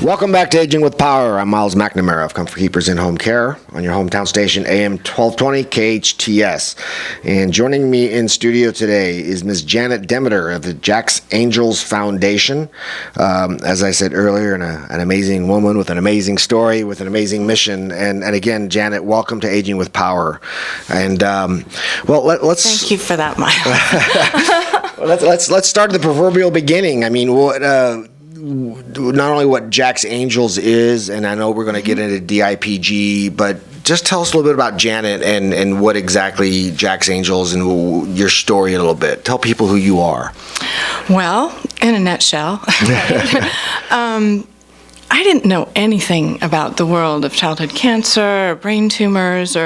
Welcome back to Aging with Power. I'm Myles McNamara of Comfort Keepers in Home Care on your hometown station, AM 1220 KHTS. And joining me in studio today is Ms. Janet Demeter of the Jack's Angels Foundation. As I said earlier, an amazing woman with an amazing story, with an amazing mission. And again, Janet, welcome to Aging with Power. And let's thank you for that, Myles. let's start at the proverbial beginning. I mean, not only what Jack's Angels is, and I know we're going to get into DIPG, but just tell us a little bit about Janet and what exactly Jack's Angels and your story a little bit. Tell people who you are. Well, in a nutshell, I didn't know anything about the world of childhood cancer, or brain tumors,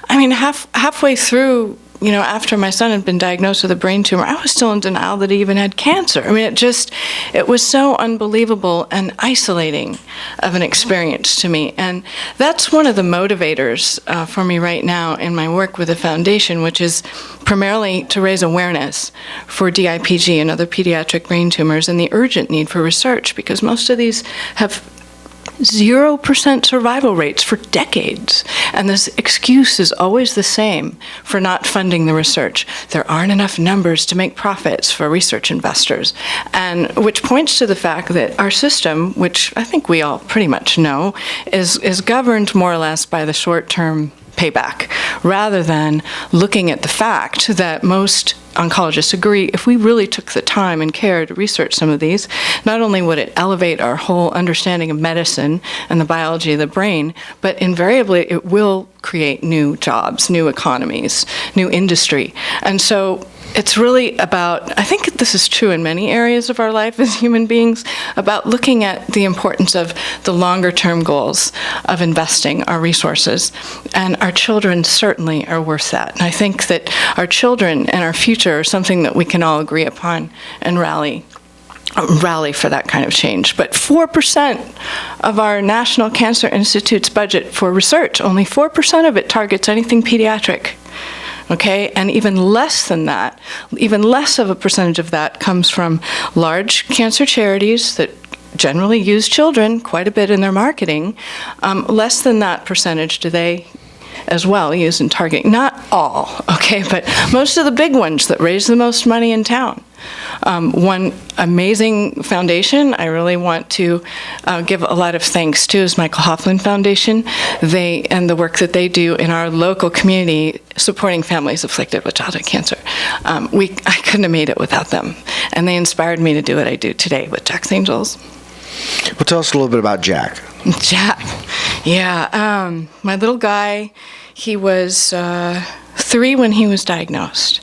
halfway through, after my son had been diagnosed with a brain tumor, I was still in denial that he even had cancer. It was so unbelievable and isolating of an experience to me. And that's one of the motivators for me right now in my work with the foundation, which is primarily to raise awareness for DIPG and other pediatric brain tumors and the urgent need for research, because most of these have 0% survival rates for decades. And this excuse is always the same for not funding the research. There aren't enough numbers to make profits for research investors. And which points to the fact that our system, which I think we all pretty much know, is governed more or less by the short-term payback, rather than looking at the fact that most oncologists agree if we really took the time and care to research some of these, not only would it elevate our whole understanding of medicine and the biology of the brain, but invariably it will create new jobs, new economies, new industry. And so it's really about, I think this is true in many areas of our life as human beings, about looking at the importance of the longer term goals of investing our resources. And our children certainly are worth that. And I think that our children and our future are something that we can all agree upon and rally for that kind of change. But 4% of our National Cancer Institute's budget for research, only 4% of it targets anything pediatric. Okay, and even less than that, even less of a percentage of that comes from large cancer charities that generally use children quite a bit in their marketing. Less than that percentage do they as well use in targeting. Not all, okay, but most of the big ones that raise the most money in town. One amazing foundation I really want to give a lot of thanks to is Michael Hoffman Foundation. They and the work that they do in our local community supporting families afflicted with childhood cancer. I couldn't have made it without them, and they inspired me to do what I do today with Jack's Angels. Well, tell us a little bit about Jack. Jack, yeah, my little guy. He was 3 when he was diagnosed.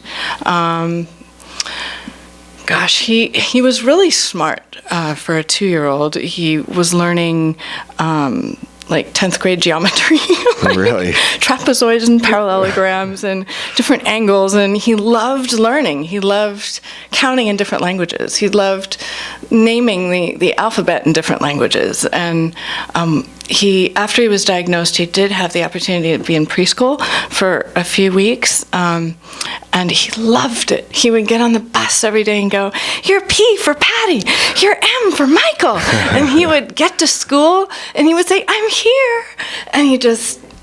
Gosh, he was really smart for a 2-year-old. He was learning like 10th grade geometry. Really? Trapezoids and parallelograms and different angles, and he loved learning. He loved counting in different languages. He loved naming the alphabet in different languages. And after he was diagnosed, he did have the opportunity to be in preschool for a few weeks, and he loved it. He would get on the bus every day and go, "You're P for Patty, you're M for Michael." And he would get to school and he would say, "I'm here." And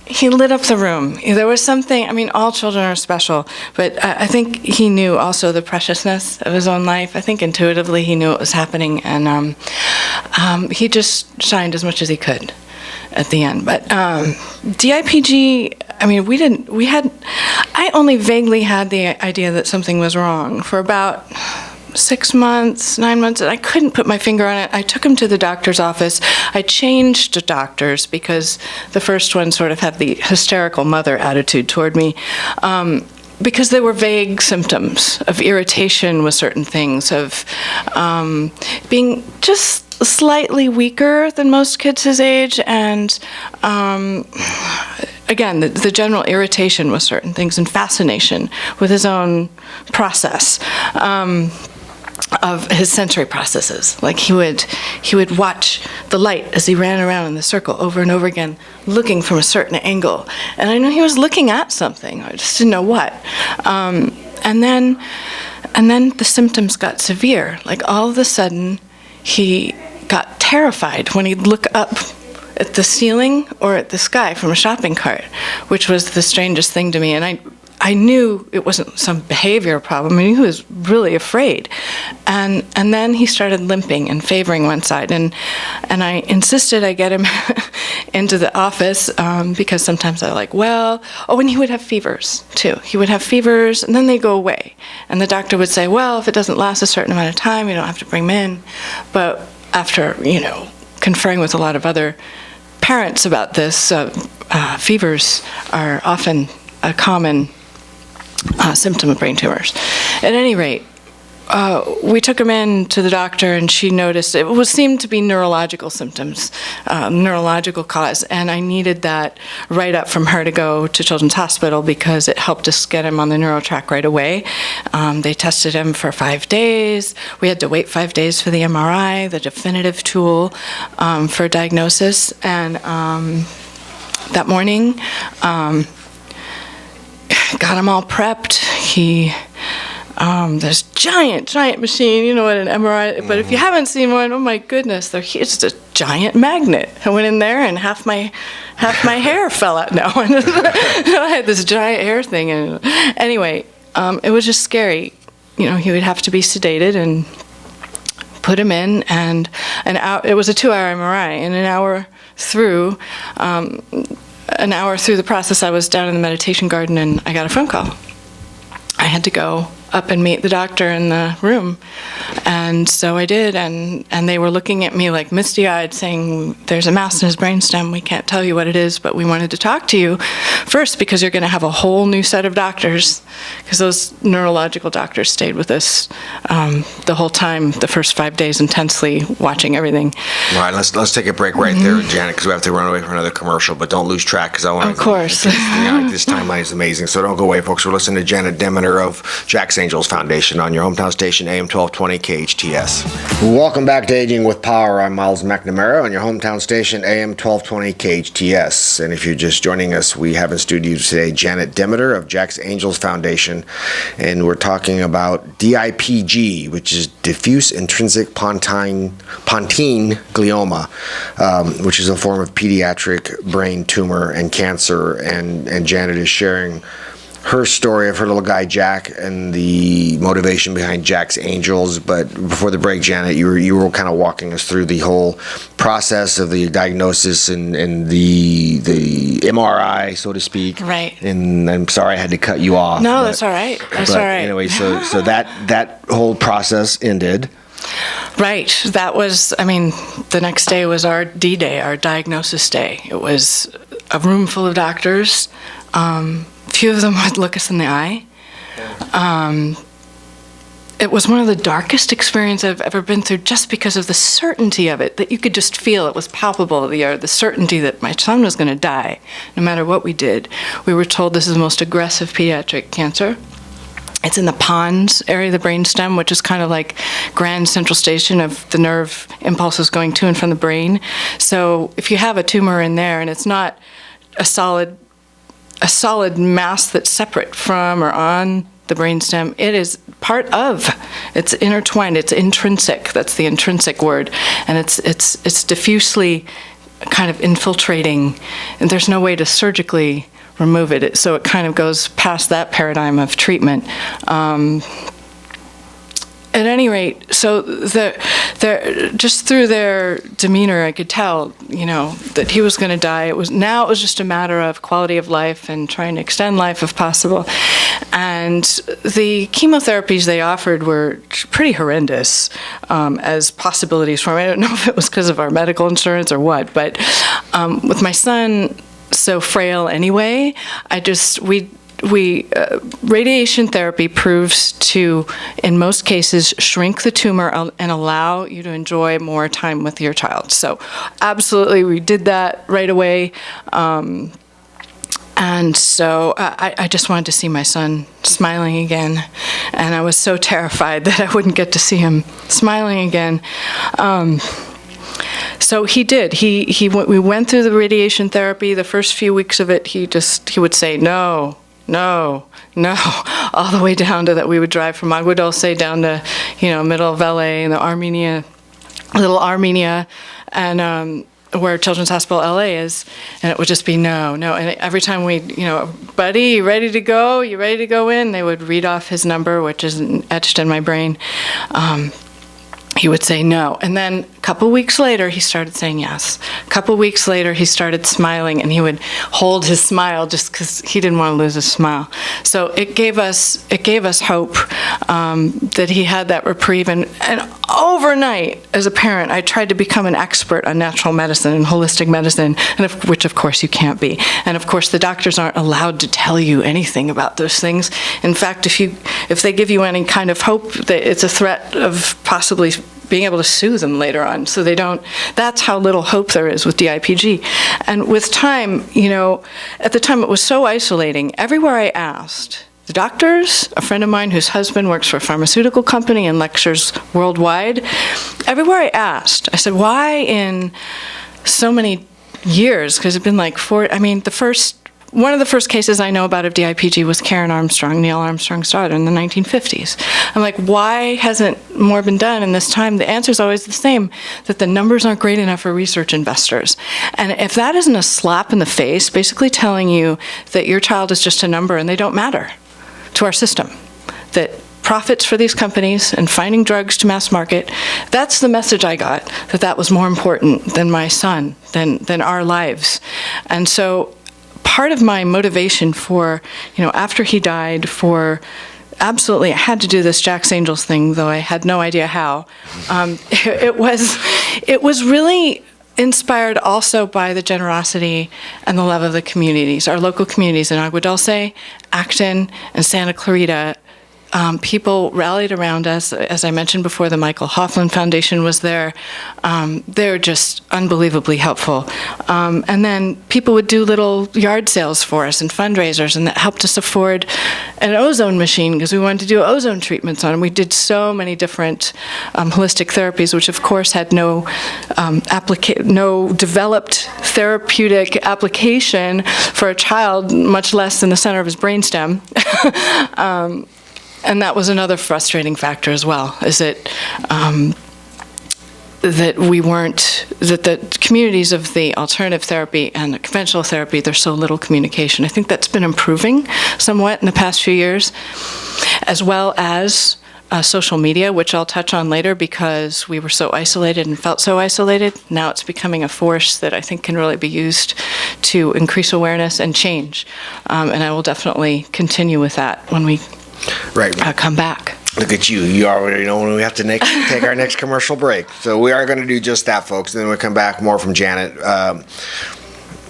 he lit up the room. There was something, all children are special, but I think he knew also the preciousness of his own life. I think intuitively he knew what was happening, and he just shined as much as he could at the end. But DIPG, I only vaguely had the idea that something was wrong for about 6 months, 9 months, and I couldn't put my finger on it. I took him to the doctor's office. I changed doctors because the first one sort of had the hysterical mother attitude toward me, because there were vague symptoms of irritation with certain things, of being just slightly weaker than most kids his age, and again, the general irritation with certain things and fascination with his own process. Of his sensory processes. Like he would watch the light as he ran around in the circle over and over again, looking from a certain angle. And I knew he was looking at something. I just didn't know what. And then the symptoms got severe. Like all of a sudden, he got terrified when he'd look up at the ceiling or at the sky from a shopping cart, which was the strangest thing to me. And I knew it wasn't some behavior problem. I mean, he was really afraid. And then he started limping and favoring one side. And I insisted I get him into the office because sometimes I and he would have fevers too. He would have fevers and then they go away. And the doctor would say, well, if it doesn't last a certain amount of time, you don't have to bring him in. But after, conferring with a lot of other parents about this, fevers are often a common symptom of brain tumors. At any rate, we took him in to the doctor, and she noticed it seemed to be neurological symptoms, neurological cause, and I needed that write-up from her to go to Children's Hospital because it helped us get him on the neuro track right away. They tested him for 5 days. We had to wait 5 days for the MRI, the definitive tool for diagnosis, and that morning, got him all prepped. There's giant machine, you know what an MRI, but if you haven't seen one, oh my goodness, it's a giant magnet. I went in there and half my hair fell out. No, I had this giant hair thing. And anyway, it was just scary. He would have to be sedated and put him in, and it was a 2-hour MRI, and an hour through the process, I was down in the meditation garden and I got a phone call. I had to go up and meet the doctor in the room. And so I did, and they were looking at me like misty-eyed, saying, there's a mass in his brainstem, we can't tell you what it is, but we wanted to talk to you first because you're going to have a whole new set of doctors, because those neurological doctors stayed with us the whole time, the first 5 days, intensely watching everything. All right, let's take a break right there, Janet, because we have to run away for another commercial, but don't lose track, because I want to... Of course. This timeline is amazing, so don't go away, folks. We're listening to Janet Demeter of Jack's Angels Foundation on your hometown station, AM 1220 KHTS. Welcome back to Aging with Power. I'm Myles McNamara on your hometown station, AM 1220 KHTS. And if you're just joining us, we have in studio today Janet Demeter of Jack's Angels Foundation, and we're talking about DIPG, which is diffuse intrinsic pontine glioma, which is a form of pediatric brain tumor and cancer. And Janet is sharing her story of her little guy Jack and the motivation behind Jack's Angels. But before the break, Janet, you were kind of walking us through the whole process of the diagnosis and the MRI, so to speak. Right. And I'm sorry I had to cut you off. No, that's all right. That's all right. Anyway, so that whole process ended. Right. That was, the next day was our D-Day, our diagnosis day. It was a room full of doctors. Few of them would look us in the eye. It was one of the darkest experiences I've ever been through, just because of the certainty of it, that you could just feel. It was palpable, the certainty that my son was going to die, no matter what we did. We were told this is the most aggressive pediatric cancer. It's in the pons area of the brainstem, which is kind of like grand central station of the nerve impulses going to and from the brain. So if you have a tumor in there and it's not a solid mass that's separate from or on the brainstem, it is part of, it's intertwined, it's intrinsic, that's the intrinsic word, and it's diffusely kind of infiltrating, and there's no way to surgically remove it, so it kind of goes past that paradigm of treatment. At any rate, so just through their demeanor, I could tell, that he was going to die. It was just a matter of quality of life and trying to extend life if possible. And the chemotherapies they offered were pretty horrendous as possibilities for him. I don't know if it was because of our medical insurance or what, but with my son so frail anyway, radiation therapy proves to, in most cases, shrink the tumor and allow you to enjoy more time with your child. So absolutely, we did that right away. And so I just wanted to see my son smiling again. And I was so terrified that I wouldn't get to see him smiling again. So he did. We went through the radiation therapy. The first few weeks of it, he would say, no, all the way down to that we would drive from Agua Dulce down to, middle of LA and the Little Armenia, and where Children's Hospital LA is, and it would just be no, no. And every time we, buddy, you ready to go? You ready to go in? They would read off his number, which is etched in my brain. He would say no. And then a couple weeks later, he started saying yes. A couple weeks later, he started smiling, and he would hold his smile just because he didn't want to lose his smile. So it gave us hope that he had that reprieve. And overnight, as a parent, I tried to become an expert on natural medicine and holistic medicine, which of course you can't be. And of course, the doctors aren't allowed to tell you anything about those things. In fact, if they give you any kind of hope, it's a threat of possibly being able to sue them later on. So that's how little hope there is with DIPG. And with time, at the time it was so isolating. Everywhere I asked, the doctors, a friend of mine whose husband works for a pharmaceutical company and lectures worldwide, everywhere I asked, I said, why in so many years, because it's been like one of the first cases I know about of DIPG was Karen Armstrong, Neil Armstrong's daughter, in the 1950s. I'm like, why hasn't more been done in this time? The answer is always the same, that the numbers aren't great enough for research investors. And if that isn't a slap in the face, basically telling you that your child is just a number and they don't matter to our system, that profits for these companies and finding drugs to mass market, that's the message I got, that was more important than my son, than our lives. And so part of my motivation for, after he died, absolutely, I had to do this Jack's Angels thing, though I had no idea how. It was really inspired also by the generosity and the love of the communities, our local communities in Agua Dulce, Acton, and Santa Clarita. People rallied around us. As I mentioned before, the Michael Hoffman Foundation was there. They're just unbelievably helpful. And then people would do little yard sales for us and fundraisers, and that helped us afford an ozone machine because we wanted to do ozone treatments on them. We did so many different holistic therapies, which of course had no developed therapeutic application for a child, much less in the center of his brainstem. And that was another frustrating factor as well, is that the communities of the alternative therapy and the conventional therapy, there's so little communication. I think that's been improving somewhat in the past few years, as well as social media, which I'll touch on later because we were so isolated and felt so isolated. Now it's becoming a force that I think can really be used to increase awareness and change. And I will definitely continue with that when we come back. Look at you. You already know when we have to take our next commercial break. So we are going to do just that, folks. And then we'll come back more from Janet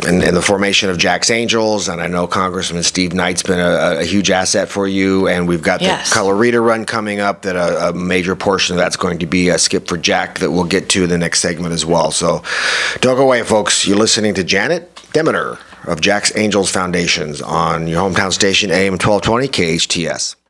and the formation of Jack's Angels. And I know Congressman Steve Knight's been a huge asset for you. And we've got the Clarita run coming up that a major portion of that's going to be a skip for Jack that we'll get to in the next segment as well. So don't go away, folks. You're listening to Janet Demeter of Jack's Angels Foundations on your hometown station, AM 1220 KHTS.